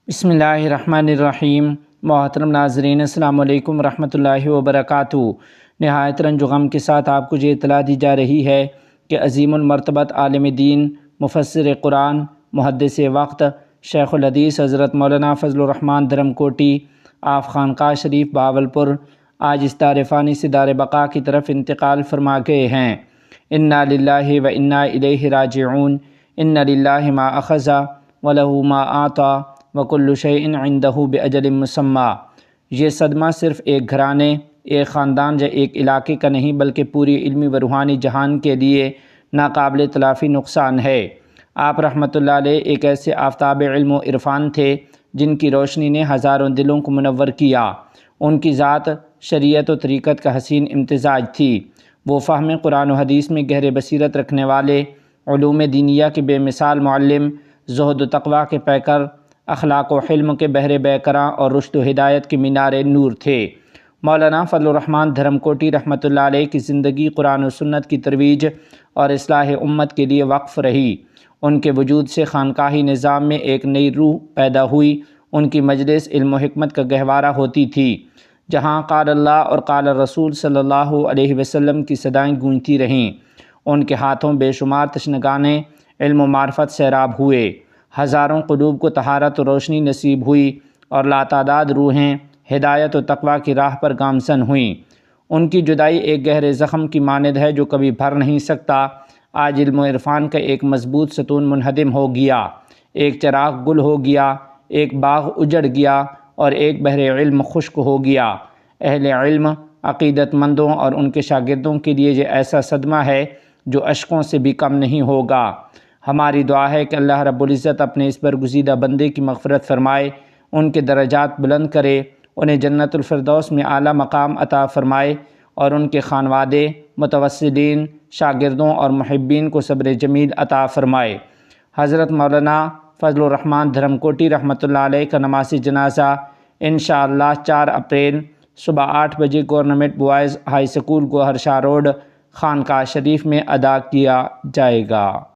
بسم اللہ الرحمن الرحیم۔ محترم ناظرین، السلام علیکم ورحمۃ اللہ وبرکاتہ۔ نہایت رنج و غم کے ساتھ آپ کو یہ اطلاع دی جا رہی ہے کہ عظیم المرتبت عالم دین، مفسر قرآن، محدث وقت، شیخ الحدیث حضرت مولانا فضل الرحمن دھرمکوٹی آف خانقاہ شریف بہاولپور آج اس دار فانی سے دار بقا کی طرف انتقال فرما گئے ہیں۔ انا للہ و انا الیہ راجعون۔ ان للہ ما اخذ ولہ ما اعطی وکل شیء عندہ باجل مسمی۔ یہ صدمہ صرف ایک گھرانے، ایک خاندان یا ایک علاقے کا نہیں بلکہ پوری علمی و روحانی جہان کے لیے ناقابل تلافی نقصان ہے۔ آپ رحمۃ اللہ علیہ ایک ایسے آفتاب علم و عرفان تھے جن کی روشنی نے ہزاروں دلوں کو منور کیا۔ ان کی ذات شریعت و طریقت کا حسین امتزاج تھی۔ وہ فہم قرآن و حدیث میں گہرے بصیرت رکھنے والے، علوم دینیہ کے بے مثال معلم، زہد و تقویٰ کے پیکر، اخلاق و حلم کے بحر بیکراں اور رشد و ہدایت کے مینار نور تھے۔ مولانا فضل الرحمن دھرمکوٹی رحمۃ اللہ علیہ کی زندگی قرآن و سنت کی ترویج اور اصلاح امت کے لیے وقف رہی۔ ان کے وجود سے خانقاہی نظام میں ایک نئی روح پیدا ہوئی۔ ان کی مجلس علم و حکمت کا گہوارہ ہوتی تھی، جہاں قال اللہ اور قال الرسول صلی اللہ علیہ وسلم کی صدائیں گونجتی رہیں۔ ان کے ہاتھوں بے شمار تشنگانے علم و معرفت سیراب ہوئے، ہزاروں قلوب کو طہارت و روشنی نصیب ہوئی اور لاتعداد روحیں ہدایت و تقویٰ کی راہ پر گامزن ہوئیں۔ ان کی جدائی ایک گہرے زخم کی مانند ہے جو کبھی بھر نہیں سکتا۔ آج علم و عرفان کا ایک مضبوط ستون منہدم ہو گیا، ایک چراغ گل ہو گیا، ایک باغ اجڑ گیا اور ایک بحر علم خشک ہو گیا۔ اہل علم، عقیدت مندوں اور ان کے شاگردوں کے لیے یہ ایسا صدمہ ہے جو اشکوں سے بھی کم نہیں ہوگا۔ ہماری دعا ہے کہ اللہ رب العزت اپنے اس برگزیدہ بندے کی مغفرت فرمائے، ان کے درجات بلند کرے، انہیں جنت الفردوس میں اعلیٰ مقام عطا فرمائے اور ان کے خانوادے، متوسلین، شاگردوں اور محبین کو صبر جمیل عطا فرمائے۔ حضرت مولانا فضل الرحمن دھرمکوٹی رحمۃ اللہ علیہ کا نماز جنازہ انشاءاللہ 4 اپریل صبح 8 بجے گورنمنٹ بوائز ہائی اسکول گوہر شاہ روڈ، خانقاہ شریف میں ادا کیا جائے گا۔